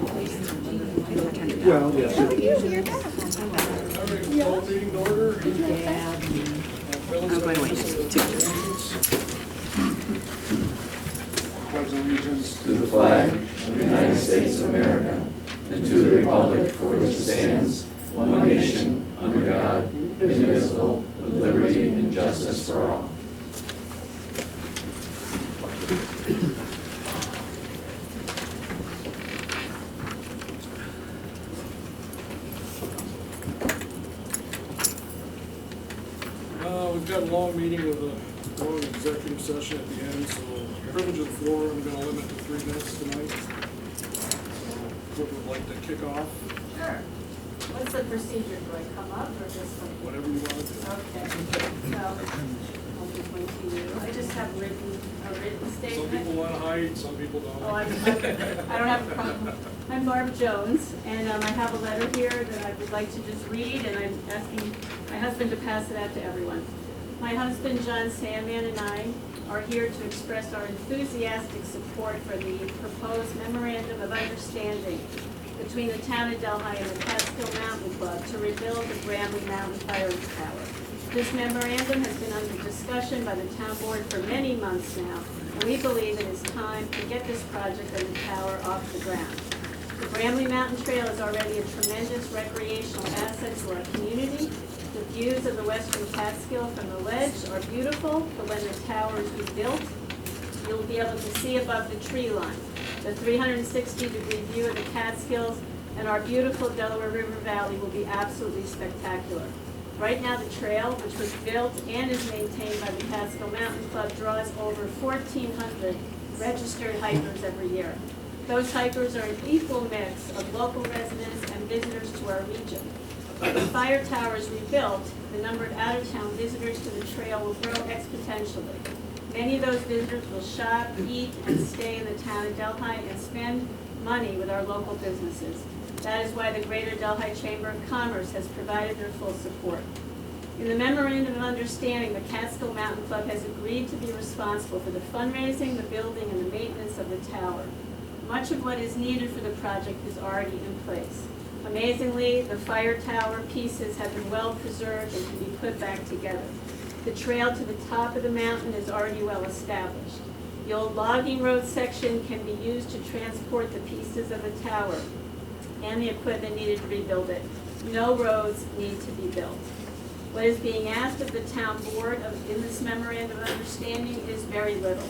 Well, yes. Call meeting to order. Oh, by the way, Pledge allegiance to the flag of the United States of America and to the republic for which it stands, one nation, under God, indivisible, with liberty and justice for all. We've got a long meeting with a long executive session at the end, so privilege of the floor, I'm going to limit to 3 minutes tonight. Who would like to kick off? Sure. What's the procedure? Do I come up or just like? Whatever you want to do. Okay. So, I'll just point to you. I just have a written statement. Some people want to hide, some people don't. Oh, I don't have a problem. I'm Barb Jones, and I have a letter here that I would like to just read, and I'm asking my husband to pass it out to everyone. My husband, John Sandman, and I are here to express our enthusiastic support for the proposed memorandum of understanding between the town of Delhi and the Catskill Mountain Club to rebuild the Bramley Mountain Fire Tower. This memorandum has been under discussion by the town board for many months now, and we believe it is time to get this project and the tower off the ground. The Bramley Mountain Trail is already a tremendous recreational asset to our community. The views of the western Catskill from the ledge are beautiful, but when the tower is rebuilt, you'll be able to see above the tree line the 360-degree view of the Catskills, and our beautiful Delaware River Valley will be absolutely spectacular. Right now, the trail, which was built and is maintained by the Catskill Mountain Club, draws over 1,400 registered hikers every year. Those hikers are an equal mix of local residents and visitors to our region. When the fire tower is rebuilt, the number of out-of-town visitors to the trail will grow exponentially. Many of those visitors will shop, eat, and stay in the town of Delhi and spend money with our local businesses. That is why the Greater Delhi Chamber of Commerce has provided their full support. In the Memorandum of Understanding, the Catskill Mountain Club has agreed to be responsible for the fundraising, the building, and the maintenance of the tower. Much of what is needed for the project is already in place. Amazingly, the fire tower pieces have been well preserved and can be put back together. The trail to the top of the mountain is already well established. The old logging road section can be used to transport the pieces of the tower and the equipment needed to rebuild it. No roads need to be built. What is being asked of the town board in this memorandum of understanding is very little.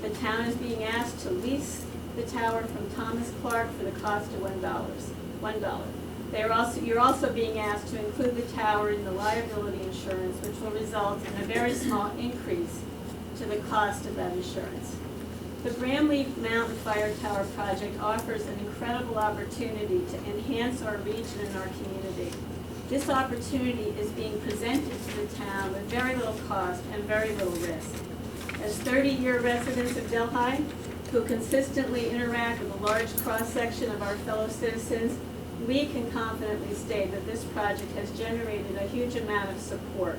The town is being asked to lease the tower from Thomas Clark for the cost of $1. You're also being asked to include the tower in the liability insurance, which will result in a very small increase to the cost of that insurance. The Bramley Mountain Fire Tower project offers an incredible opportunity to enhance our region and our community. This opportunity is being presented to the town with very little cost and very little risk. As 30-year residents of Delhi, who consistently interact with a large cross-section of our fellow citizens, we can confidently state that this project has generated a huge amount of support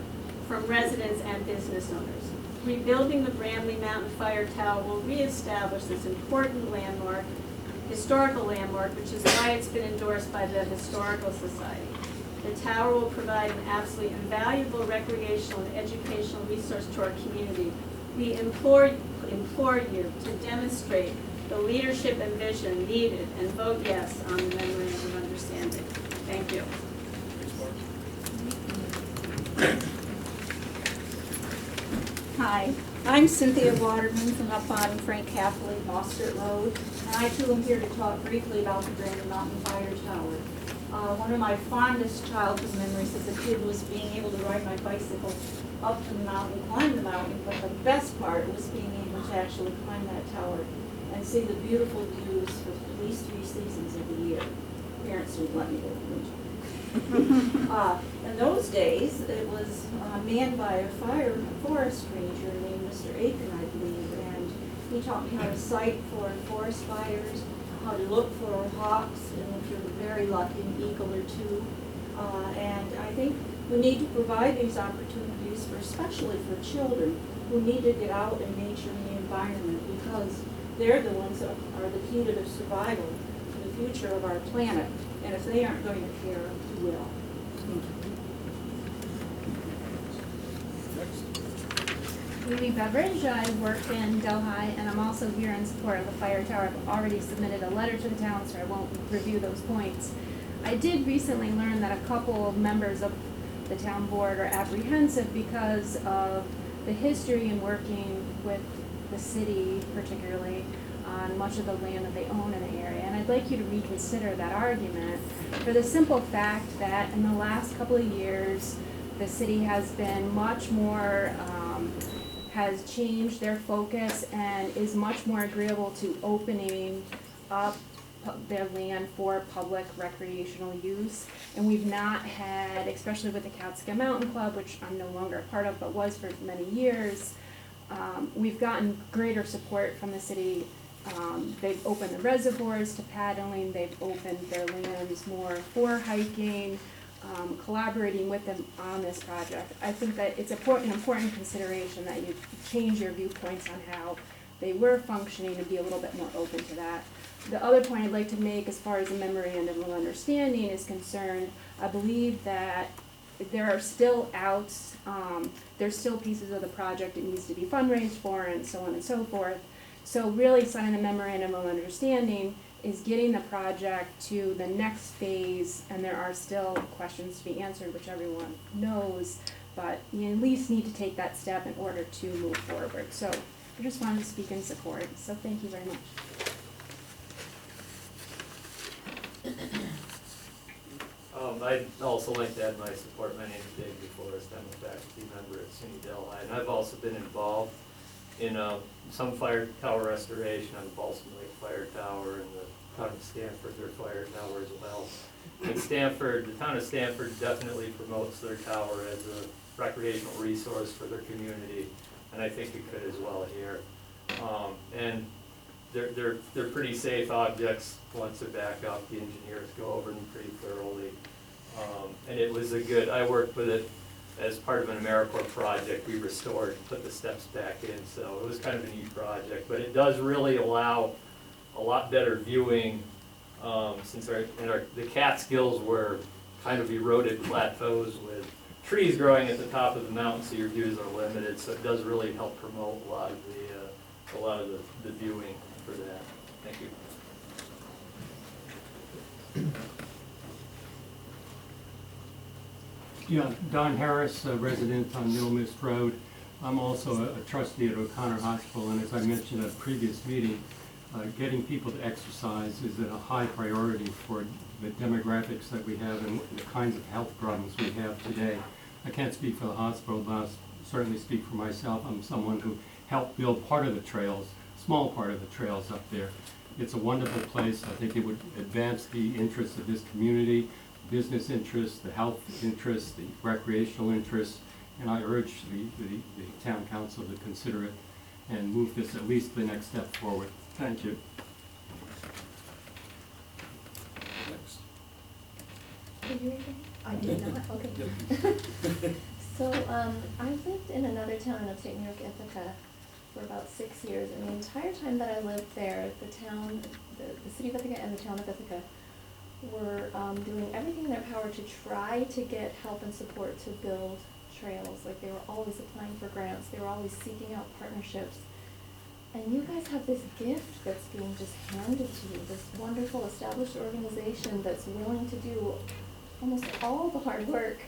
from residents and business owners. Rebuilding the Bramley Mountain Fire Tower will reestablish this important landmark, historical landmark, which is why it's been endorsed by the Historical Society. The tower will provide an absolutely invaluable recreational and educational resource to our community. We implore you to demonstrate the leadership and vision needed and vote yes on the Memorandum of Understanding. Thank you. Hi, I'm Cynthia Waterman from up on Frank Catholic, Mostert Road, and I too am here to talk briefly about the Bramley Mountain Fire Tower. One of my fondest childhood memories as a kid was being able to ride my bicycle up the mountain, climb the mountain, but the best part was being able to actually climb that tower and see the beautiful views for at least 3 seasons of the year. Parents would let me go to the winter. In those days, it was manned by a forest ranger named Mr. Aiken, I believe, and he taught me how to sight for forest fires, how to look for hawks, and if you're very lucky, an eagle or 2. And I think we need to provide these opportunities, especially for children who need to get out in nature and the environment, because they're the ones that are the key to their survival for the future of our planet. And if they aren't going to care, who will? Next. Amy Beveridge, I work in Delhi, and I'm also here in support of the fire tower. I've already submitted a letter to the town, so I won't review those points. I did recently learn that a couple of members of the town board are apprehensive because of the history in working with the city, particularly on much of the land that they own in the area. And I'd like you to reconsider that argument for the simple fact that in the last couple of years, the city has been much more, has changed their focus and is much more agreeable to opening up their land for public recreational use. And we've not had, especially with the Catskill Mountain Club, which I'm no longer a part of, but was for many years, we've gotten greater support from the city. They've opened the reservoirs to paddling, they've opened their lands more for hiking, collaborating with them on this project. I think that it's an important consideration that you change your viewpoints on how they were functioning and be a little bit more open to that. The other point I'd like to make as far as the memorandum of understanding is concerned, I believe that there are still outs, there's still pieces of the project that needs to be fundraised for and so on and so forth. So really signing the memorandum of understanding is getting the project to the next phase, and there are still questions to be answered, which everyone knows, but you at least need to take that step in order to move forward. So I just wanted to speak in support, so thank you very much. I'd also like to add my support. My name is Dave DeForest. I'm a faculty member at SUNY Delhi, and I've also been involved in some fire tower restoration on the Balsam Lake Fire Tower and the town of Stanford, their fire tower as well. And Stanford, the town of Stanford definitely promotes their tower as a recreational resource for their community, and I think it could as well here. And they're pretty safe objects once they're back up. The engineers go over them pretty thoroughly. And it was I worked with it as part of an AmeriCorps project. We restored, put the steps back in, so it was kind of a neat project. But it does really allow a lot better viewing, since the Catskills were kind of eroded plateaus with trees growing at the top of the mountain, so your views are limited. So it does really help promote a lot of the viewing for that. Thank you. Yeah, Don Harris, a resident on Middle Mist Road. I'm also a trustee at O'Connor Hospital, and as I mentioned at a previous meeting, getting people to exercise is a high priority for the demographics that we have and the kinds of health problems we have today. I can't speak for the hospital, but I'll certainly speak for myself. I'm someone who helped build part of the trails, small part of the trails up there. It's a wonderful place. I think it would advance the interests of this community, business interests, the health interests, the recreational interests, and I urge the town council to consider it and move this at least the next step forward. Thank you. Next. Did you read it? I did not, okay. So, I've lived in another town in upstate New York, Ithaca, for about 6 years, and the entire time that I lived there, the city of Ithaca and the town of Ithaca were doing everything in their power to try to get help and support to build trails. Like, they were always applying for grants, they were always seeking out partnerships. And you guys have this gift that's being just handed to you, this wonderful established organization that's willing to do almost all the hard work,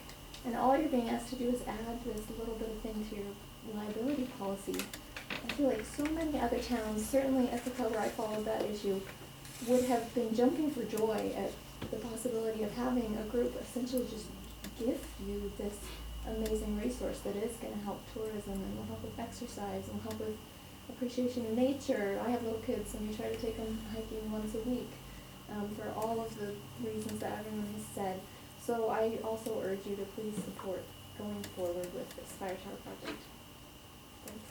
and all you're being asked to do is add this little bit of thing to your liability policy. I feel like so many other towns, certainly Ithaca, where I followed that issue, would have been jumping for joy at the possibility of having a group essentially just gift you this amazing resource that is going to help tourism and will help with exercise and will help with appreciation of nature. I have little kids and we try to take them hiking once a week for all of the reasons that everyone has said. So I also urge you to please support going forward with this fire tower project. Thanks.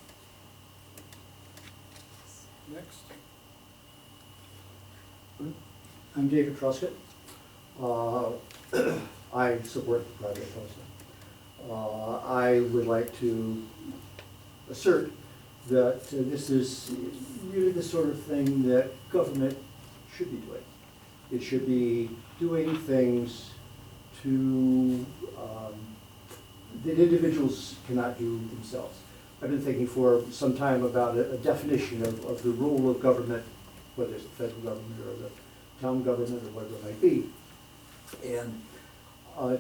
Next. I'm David Truscott. I support the project also. I would like to assert that this is really the sort of thing that government should be doing. It should be doing things to, that individuals cannot do themselves. I've been thinking for some time about a definition of the role of government, whether it's the federal government or the town government or whatever it might be. And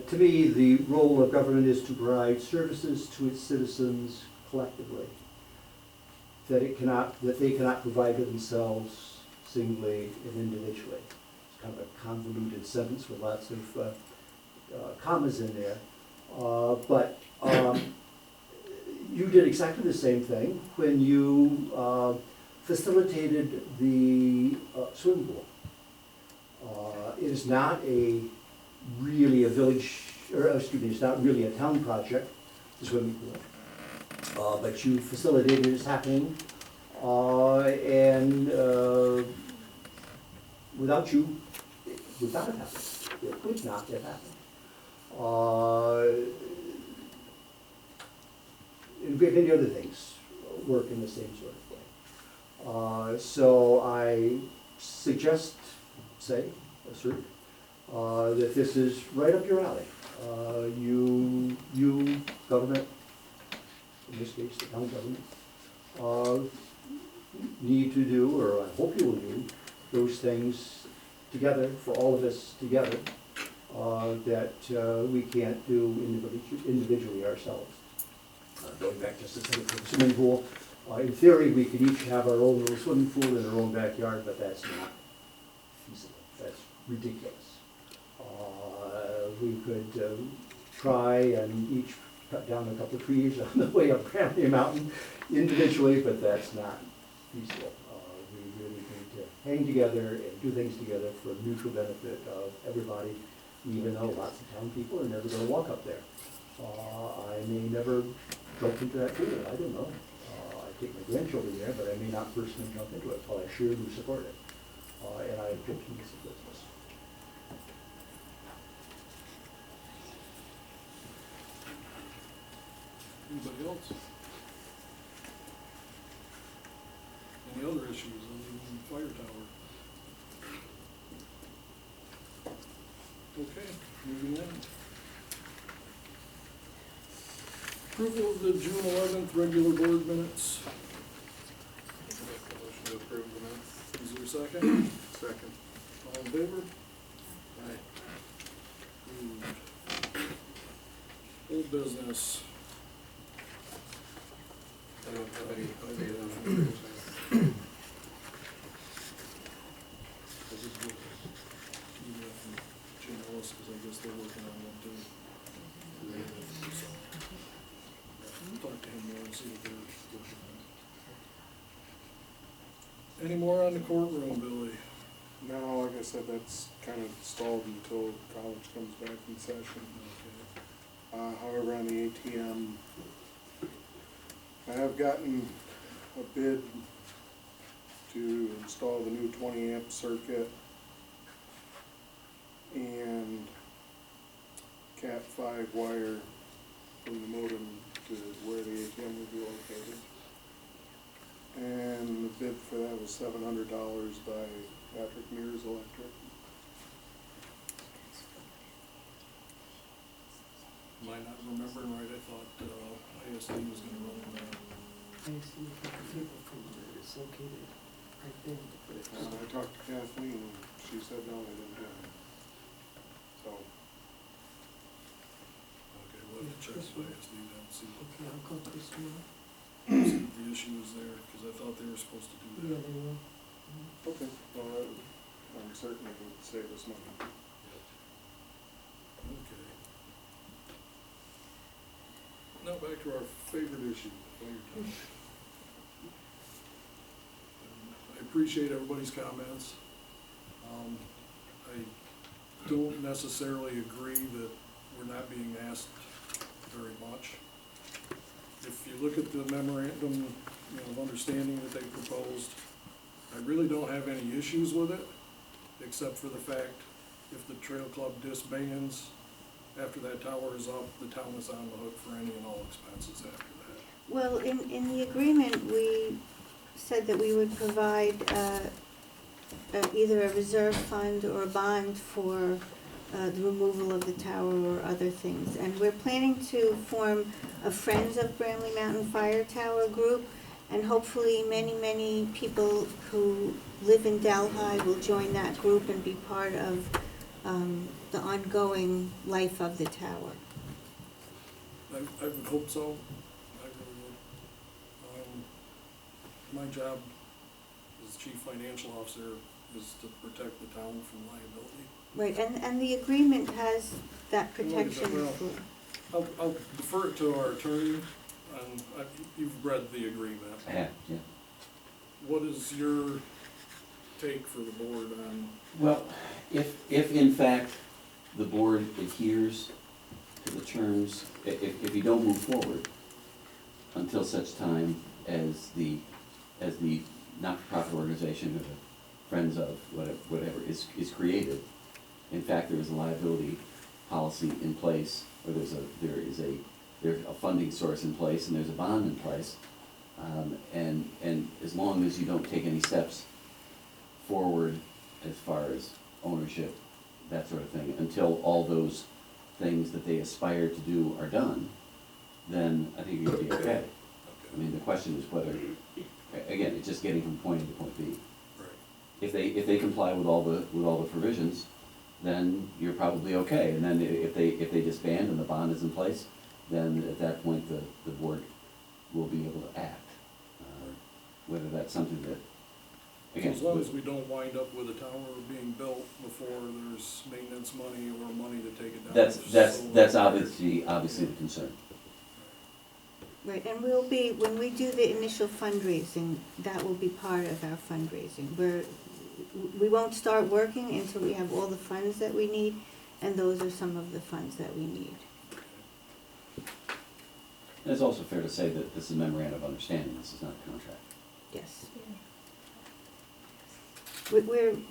to me, the role of government is to provide services to its citizens collectively that they cannot provide to themselves singly and individually. It's kind of a convoluted sentence with lots of commas in there. But you did exactly the same thing when you facilitated the swimming pool. It is not really a village, or excuse me, it's not really a town project, the swimming pool. But you facilitated its happening, and without you, it would not have happened. It could not have happened. And many other things work in the same sort of way. So I suggest, assert, that this is right up your alley. You, government, in this case the town government, need to do, or I hope you will do, those things together, for all of us together, that we can't do individually ourselves. Going back just a second to the swimming pool, in theory we could each have our own little swimming pool in our own backyard, but that's not feasible. That's ridiculous. We could try and each cut down a couple of trees on the way up Granby Mountain individually, but that's not feasible. We really need to hang together and do things together for mutual benefit of everybody, even though lots of town people are never going to walk up there. I may never jump into that pool, I don't know. I take my grandchildren there, but I may not personally jump into it, but I sure do support it. And I object to this business. Anybody else? Any other issues other than the fire tower? Okay, moving on. Approval of the June 11th regular board minutes. Motion to approve the minutes. Is there a second? Second. All in favor? Aye. Approved. Old business. I don't have any update on the I just get email from Jim Ellis, because I guess they're working on one too. So, talk to him more and see what they're working on. Any more on the courtroom, Billy? No, like I said, that's kind of stalled until college comes back in session. Okay. However, on the ATM, I have gotten a bid to install the new 20 amp circuit and Cat 5 wire from the modem to where the ATM would be located. And the bid for that was $700 by Patrick Mears Electric. Am I not remembering right? I thought ISD was gonna run that. I see the cable from where it's located, right there. And I talked to Kathleen, and she said no, they didn't do it. So, Okay, we'll have to check with ISD then, see Okay, I'll call Chris tomorrow. see what the issue is there, because I thought they were supposed to do Yeah, that. they will. okay, well, I'm certain it would save us money. Okay. Now back to our favorite issue, fire tower. I appreciate everybody's comments. I don't necessarily agree that we're not being asked very much. If you look at the memorandum, of understanding that they proposed, I really don't have any issues with it, except for the fact if the trail club disbands, after that tower is up, the town is on the hook for any and all expenses after that. Well, in the agreement, we said that we would provide either a reserve fund or a bond for the removal of the tower or other things. And we're planning to form a Friends of Bramley Mountain Fire Tower group, and hopefully many people who live in Delhi will join that group and be part of the ongoing life of the tower. I would hope so. I really would. My job as chief financial officer is to protect the town from liability. Right, and the agreement has that Well, protection well, for. I'll defer it to our attorney, and you've read the agreement. I have, yeah. What is your take for the board on? Well, if in fact the board adheres to the terms, if you don't move forward until such time as the not-for-profit organization or the Friends of whatever is created, in fact there is a liability policy in place, or there's a funding source in place, and there's a bond in place, and as long as you don't take any steps forward as far as ownership, that sort of thing, until all those things that they aspire to do are done, then I think you're gonna be okay. I mean, the question is whether, again, it's just getting from point A to point B. Right. If they comply with all the provisions, then you're probably okay. And then if they disband and the bond is in place, then at that point the board will be able to act. Whether that's something that, again, As long as we don't wind up with a tower being built before there's maintenance money or money to take it down. that's obviously the concern. Right, and we'll be, when we do the initial fundraising, that will be part of our fundraising. We won't start working until we have all the funds that we need, and those are some of the funds that we need. And it's also fair to say that this is a memorandum of understanding, this is not a contract. Yes.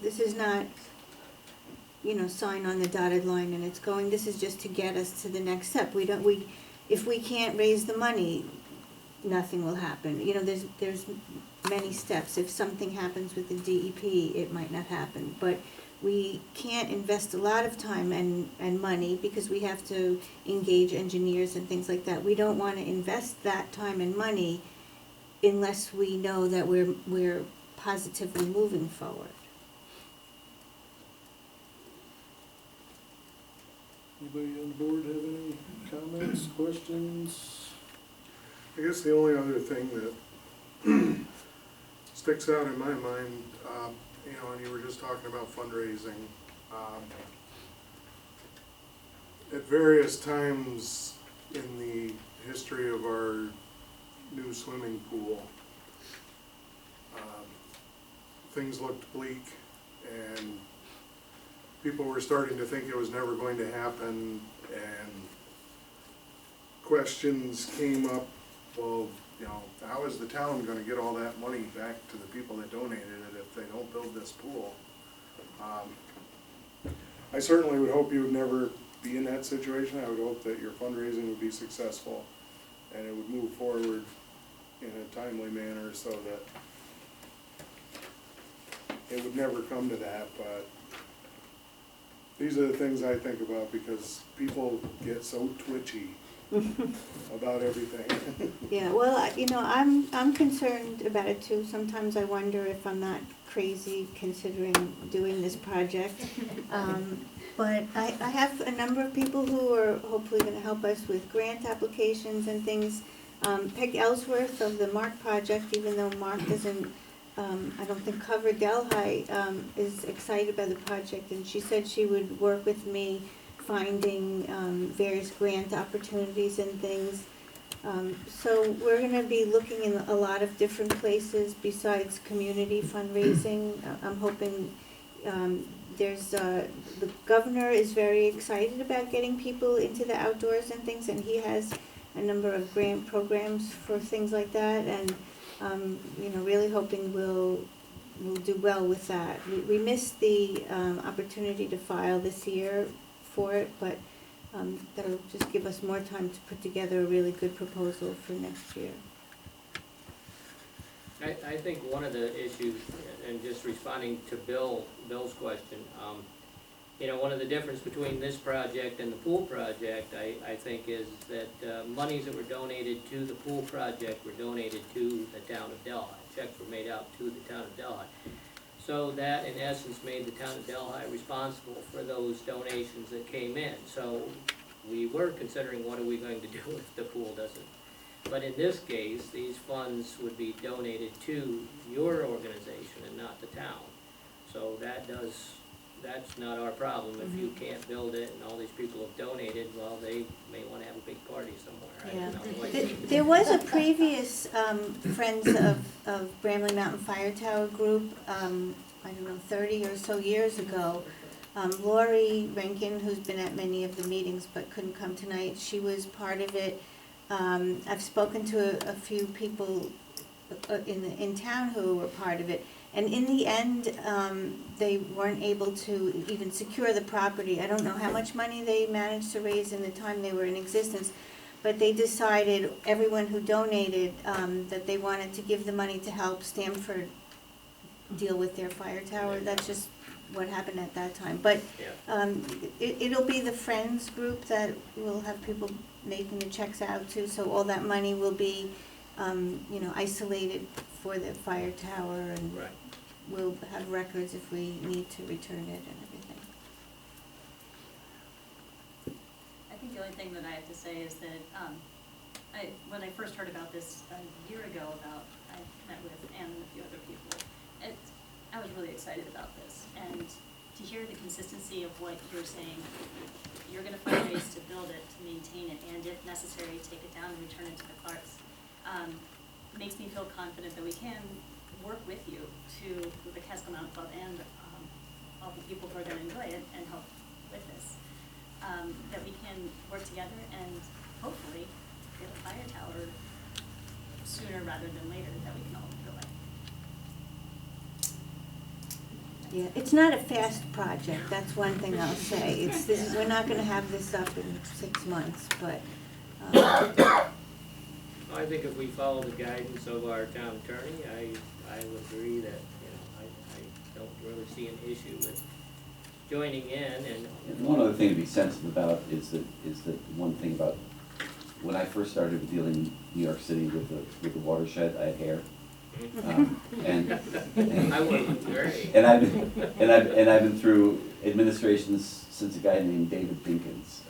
This is not, sign on the dotted line and it's going, this is just to get us to the next step. If we can't raise the money, nothing will happen. There's many steps. If something happens with the DEP, it might not happen. But we can't invest a lot of time and money because we have to engage engineers and things like that. We don't want to invest that time and money unless we know that we're positively moving forward. Anybody on the board have any comments, questions? I guess the only other thing that sticks out in my mind, and you were just talking about fundraising. At various times in the history of our new swimming pool, things looked bleak and people were starting to think it was never going to happen, and questions came up, well, how is the town gonna get all that money back to the people that donated it if they don't build this pool? I certainly would hope you would never be in that situation. I would hope that your fundraising would be successful and it would move forward in a timely manner so that it would never come to that, but these are the things I think about because people get so twitchy about everything. Yeah, well, I'm concerned about it too. Sometimes I wonder if I'm not crazy considering doing this project. But I have a number of people who are hopefully going to help us with grant applications and things. Peg Ellsworth of the Mark Project, even though Mark doesn't, I don't think cover Delhi, is excited by the project, and she said she would work with me finding various grant opportunities and things. So we're going to be looking in a lot of different places besides community fundraising. I'm hoping the governor is very excited about getting people into the outdoors and things, and he has a number of grant programs for things like that, and really hoping we'll do well with that. We missed the opportunity to file this year for it, but that'll just give us more time to put together a really good proposal for next year. I think one of the issues, and just responding to Bill's question, you know, one of the difference between this project and the pool project, I think, is that monies that were donated to the pool project were donated to the town of Delhi. Checks were made out to the town of Delhi. So that, in essence, made the town of Delhi responsible for those donations that came in. So we were considering, what are we going to do if the pool doesn't? But in this case, these funds would be donated to your organization and not the town. So that's not our problem. If you can't build it and all these people have donated, well, they may wanna have a big party somewhere. I Yeah. don't know, like- There was a previous Friends of Bramley Mountain Fire Tower group, I don't know, 30 or so years ago. Lori Rankin, who's been at many of the meetings but couldn't come tonight, she was part of it. I've spoken to a few people in town who were part of it. And in the end, they weren't able to even secure the property. I don't know how much money they managed to raise in the time they were in existence, but they decided, everyone who donated, that they wanted to give the money to help Stamford deal with their fire tower. That's just what happened at that time. But it'll be the Friends group that will have people making the checks out to, so all that money will be, isolated for the fire tower, and Right. we'll have records if we need to return it and everything. I think the only thing that I have to say is that, when I first heard about this a year ago, I met with Ann and a few other people, I was really excited about this, and to hear the consistency of what you're saying, you're gonna find ways to build it, to maintain it, and if necessary, take it down and return it to the Clarks. Makes me feel confident that we can work with you with the Casco Mountain Club and all the people who are gonna enjoy it and help with this. That we can work together and hopefully get a fire tower sooner rather than later that we can all enjoy. Yeah, it's not a fast project, that's one thing I'll say. We're not gonna have this up in 6 months, but, I think if we follow the guidance of our town attorney, I would agree that, I don't really see an issue with joining in and. And one other thing to be sensitive about is that one thing about, when I first started dealing in New York City with the watershed, I had hair. And I wouldn't agree. And I've been through administrations since a guy named David Dinkins,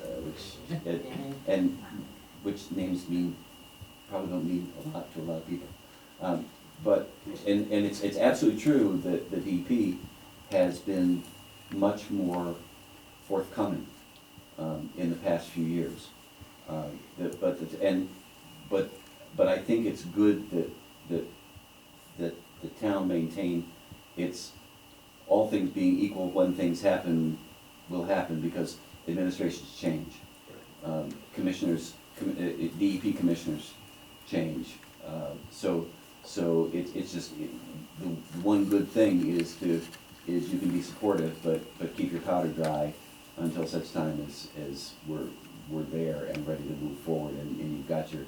which names probably don't mean a lot to a lot of people. But it's absolutely true that the DEP has been much more forthcoming in the past few years. But I think it's good that the town maintain its, all things being equal, when things happen, will happen, because administrations change. DEP commissioners change. So it's just, the one good thing is you can be supportive, but keep your powder dry until such time as we're there and ready to move forward, and you've got your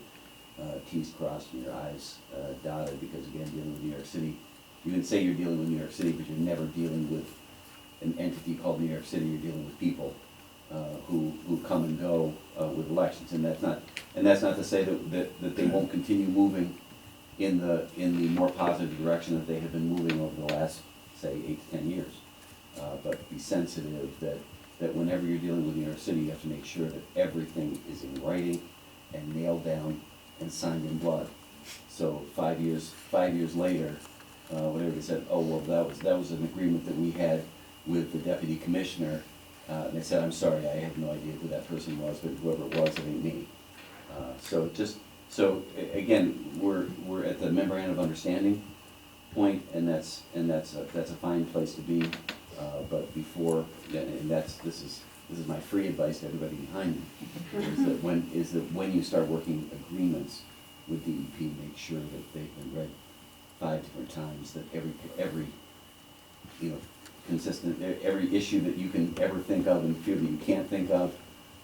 T's crossed and your I's dotted, because again, dealing with New York City, you can say you're dealing with New York City, but you're never dealing with an entity called New York City. You're dealing with people who come and go with elections, and that's not to say that they won't continue moving in the more positive direction that they have been moving over the last, say, 8 to 10 years. But be sensitive that whenever you're dealing with New York City, you have to make sure that everything is in writing and nailed down and signed in blood. So 5 years later, whatever they said, oh well, that was an agreement that we had with the deputy commissioner, and they said, I'm sorry, I have no idea who that person was, but whoever it was, it ain't me. So again, we're at the memorandum of understanding point, and that's a fine place to be. But before, and this is my free advice to everybody behind me, is that when you start working agreements with DEP, make sure that they've been read 5 different times, that every consistent, every issue that you can ever think of and feel that you can't think of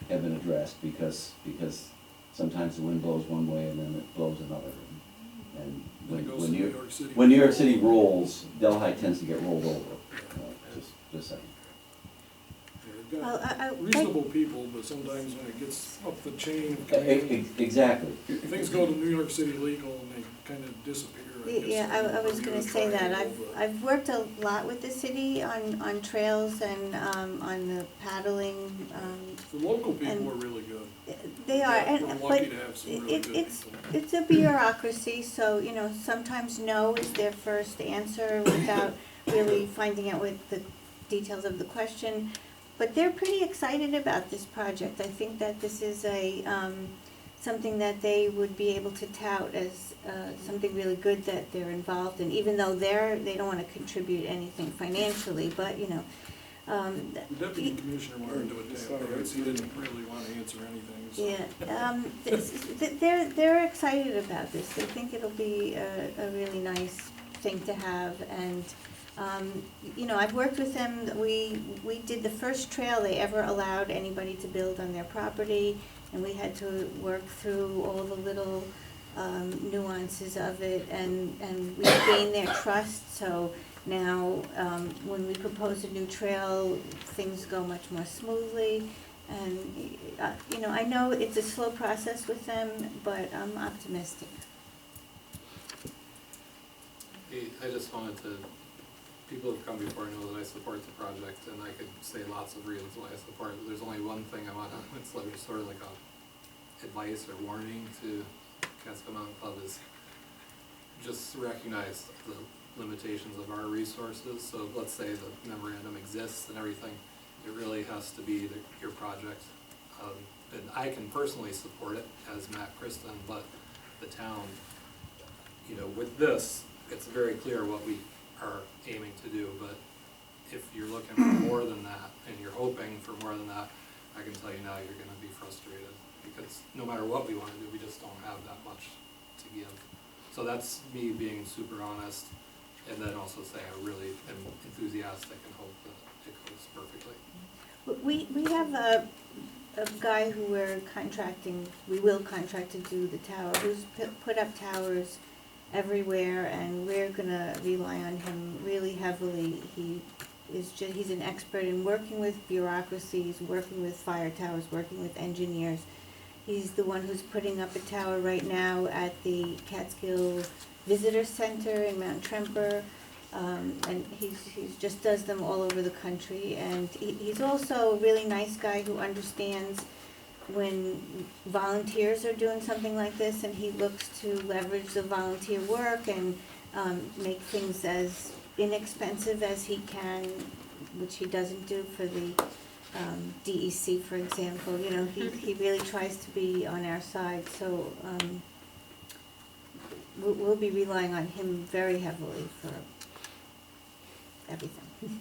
have been addressed, because sometimes the wind blows one way and then it blows another. And When it goes to when New York City. when New York City rolls, Delhi tends to get rolled over, just saying. Yeah, Well, they've I- got reasonable people, but sometimes when it gets up the chain of command, Exactly. things go to New York City legal and they kind of disappear. I guess. Yeah, I was gonna say that, Triangle, but- I've worked a lot with the city on trails and, on the paddling, The local people and are really good. they are, and, We're but lucky to have some really good it's, people. it's a bureaucracy, so, you know, sometimes no is their first answer without really finding out what the details of the question. But they're pretty excited about this project. I think that this is something that they would be able to tout as something really good that they're involved in, even though they don't want to contribute anything financially, but, you know. The deputy commissioner wanted to attack this, he didn't really want to answer anything, so. Yeah, they're excited about this. They think it'll be a really nice thing to have, and, you know, I've worked with them. We did the first trail they ever allowed anybody to build on their property, and we had to work through all the little nuances of it, and we gained their trust, so now when we propose a new trail, things go much more smoothly, and, you know, I know it's a slow process with them, but I'm optimistic. I just wanted to, people have come before know that I support the project, and I could say lots of reasons why I support it. There's only one thing I want to, it's like sort of like a advice or warning to Catskill Mountain Club, is just recognize the limitations of our resources. So let's say the memorandum exists and everything, it really has to be your project. And I can personally support it as Matt Kristen, but the town, you know, with this, it's very clear what we are aiming to do. But if you're looking for more than that and you're hoping for more than that, I can tell you now you're going to be frustrated, because no matter what we want to do, we just don't have that much to give. So that's me being super honest, and then also saying I really am enthusiastic and hope that it goes perfectly. We have a guy who we will contract to do the tower, who's put up towers everywhere, and we're gonna rely on him really heavily. He's an expert in working with bureaucracies, working with fire towers, working with engineers. He's the one who's putting up a tower right now at the Catskill Visitor Center in Mount Tremper. And he's just does them all over the country, and he's also a really nice guy who understands when volunteers are doing something like this, and he looks to leverage the volunteer work and make things as inexpensive as he can, which he doesn't do for the DEC, for example. You know, he really tries to be on our side, so we'll be relying on him very heavily for everything.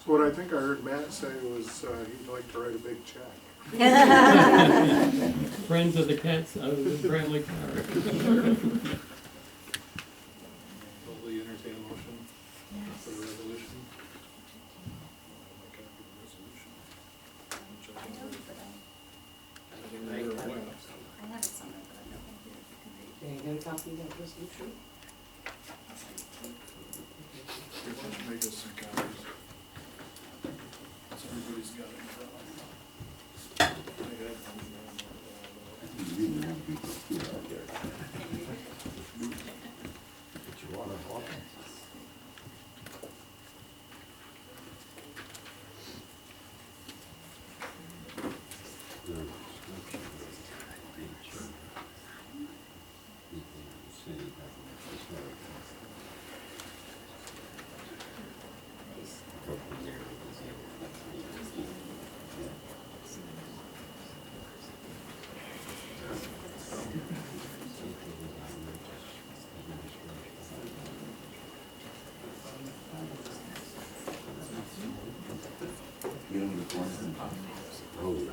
So what I think I heard Matt say was he'd like to write a big check. Friends of the cats, Bradley Tower. Will you entertain a motion for the resolution? I have it somewhere, but I don't think you can read. Can you get a copy of that resolution? Make us some copies. So everybody's got it in front of them. I got You don't need to warn them. Oh, yeah.